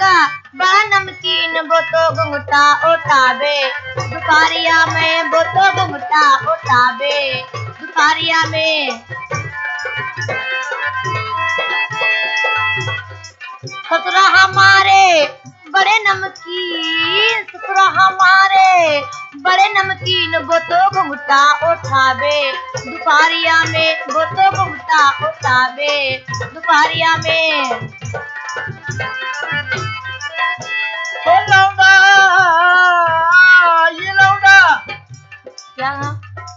का बड़ा नमकीन वो तो घुंघटा उठावे दुपहरिया में, वो तो घुंघटा उठावे दुपहरिया में। ससुरा हमारे बड़े नमकीन, ससुरा हमारे बड़े नमकीन वो तो घुंघटा उठावे दुपहरिया में, वो तो घुंघटा उठावे दुपहरिया में। ओ लौंडा, ये लौंडा, क्या?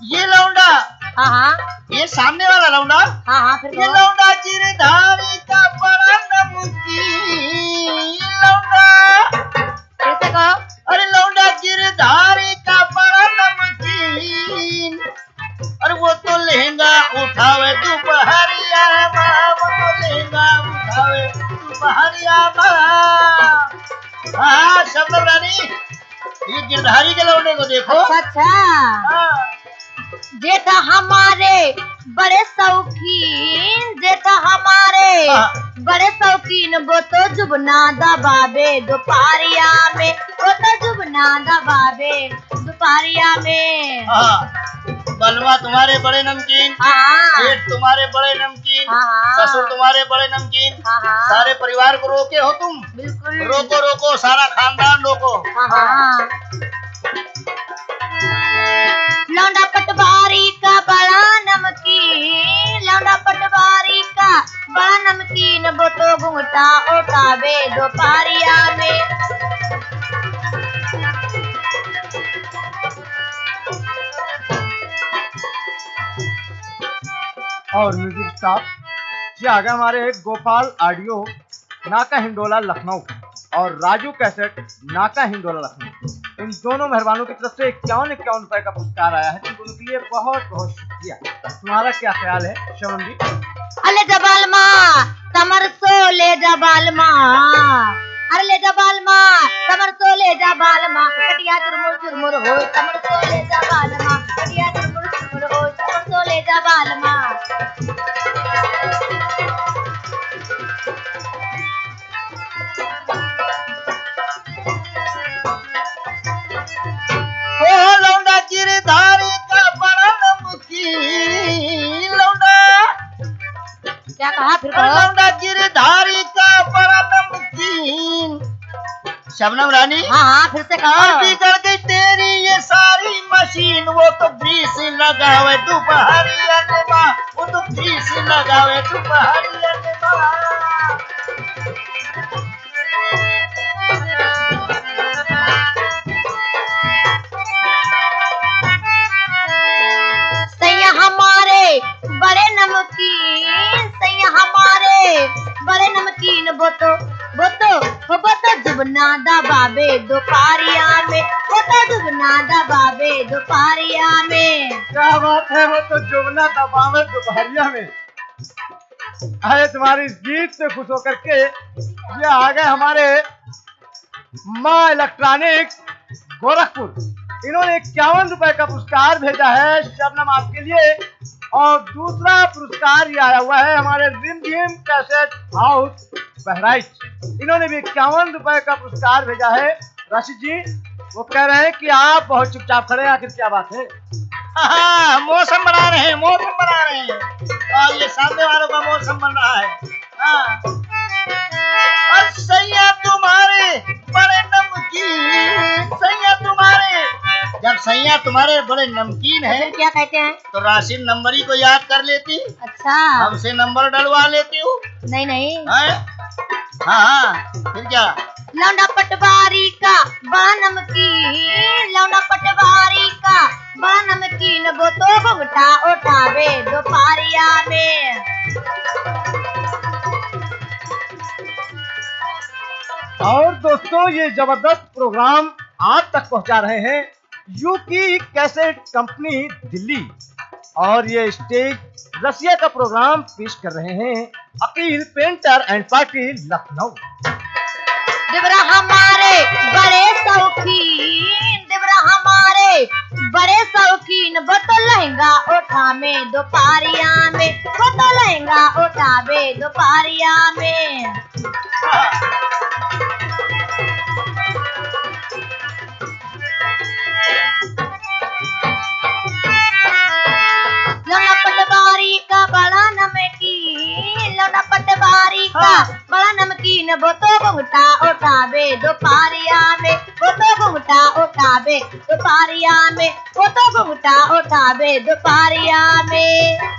ये लौंडा, हाँ ये सामने वाला लौंडा, हाँ फिर ये लौंडा गिरधारी का बड़ा नमकीन लौंडा। कैसे कहो? अरे लौंडा गिरधारी का बड़ा नमकीन, अरे वो तो लहंगा उठावे दोपहरिया में, वो तो लहंगा उठावे दोपहरिया में। हाँ शब्द रानी, ये गिरधारी के लौंडे को देखो। अच्छा हाँ। जेठा हमारे बड़े शौकीन, जेठा हमारे बड़े शौकीन वो तो जुबना दबावे दोपहरिया में, वो तो जुबना दबावे दोपहरिया में। बलवा तुम्हारे बड़े नमकीन, जेठ तुम्हारे बड़े नमकीन, ससुर तुम्हारे बड़े नमकीन, सारे परिवार को रोके हो तुम। बिल्कुल रोको रोको, सारा खानदान रोको। लौंडा पटवारी का बड़ा नमकीन, लौंडा पटवारी का बड़ा नमकीन वो तो घुंघटा उठावे दोपहरिया में। और म्यूजिक स्टाफ ये आ गए हमारे गोपाल ऑडियो नाका हिंडोला लखनऊ और राजू कैसेट नाका हिंडोला लखनऊ। इन दोनों मेहरबानों की तरफ से 51 रुपए का पुरस्कार आया है। उनको उनके लिए बहुत बहुत शुक्रिया। तुम्हारा क्या ख्याल है शमन जी? अले जबाल माँ तमर सो ले जबाल माँ, अरे ले जबाल माँ तमर सो ले जबाल माँ, कटिया चुरमुर चुरमुर हो तमर सो ले जबाल माँ, कटिया चुरमुर चुरमुर हो तमर सो ले जबाल माँ। लौंडा गिरधारी का बड़ा नमकीन लौंडा। क्या कहा फिर? लौंडा गिरधारी का बड़ा नमकीन। शबनम रानी, हाँ फिर से कहो। बिगड़ गई तेरी ये सारी मशीन, वो तो ग्रीस लगावे दोपहरिया में माँ, वो तो ग्रीस लगावे दोपहरिया में माँ। सैया हमारे बड़े नमकीन, सैया हमारे बड़े नमकीन वो तो जुबना दबावे दोपहरिया में, वो तो जुबना दबावे दोपहरिया में। क्या बात है, वो तो जुबना दबावे दोपहरिया में। अरे तुम्हारी जीत से खुश होकर के ये आ गए हमारे माँ इलेक्ट्रॉनिक्स गोरखपुर। इन्होंने 51 रुपए का पुरस्कार भेजा है शबनम आपके लिए। और दूसरा पुरस्कार ये आया हुआ है हमारे रिमझिम कैसेट हाउस बहराइच। इन्होंने भी 51 रुपए का पुरस्कार भेजा है। राशिद जी वो कह रहे हैं कि आप बहुत चुपचाप खड़े हैं, आखिर क्या बात है? हाँ, मौसम बना रहे हैं, मौसम बना रहे हैं और ये सामने वालों का मौसम बन रहा है। हाँ। और सैया तुम्हारे बड़े नमकीन, सैया तुम्हारे, जब सैया तुम्हारे बड़े नमकीन है क्या कहते हैं? तो राशिद नंबरी को याद कर लेती, अच्छा हमसे नंबर डलवा लेती हूँ। नहीं हाँ फिर क्या? लौंडा पटवारी का बड़ा नमकीन, लौंडा पटवारी का बड़ा नमकीन वो तो घुंघटा उठावे दोपहरिया में। और दोस्तों ये जबरदस्त प्रोग्राम आप तक पहुंचा रहे हैं यूकी कैसेट कंपनी दिल्ली और ये स्टेज रसिया का प्रोग्राम पेश कर रहे हैं Akeel painter and party Lucknow. देवरा हमारे बड़े शौकीन, देवरा हमारे बड़े शौकीन वो तो लहंगा उठावे दोपहरिया में, वो तो लहंगा उठावे दोपहरिया में। वो तो घुंघटा उठावे दोपहरिया में, वो तो घुंघटा उठावे दोपहरिया में, वो तो घुंघटा उठावे दोपहरिया में।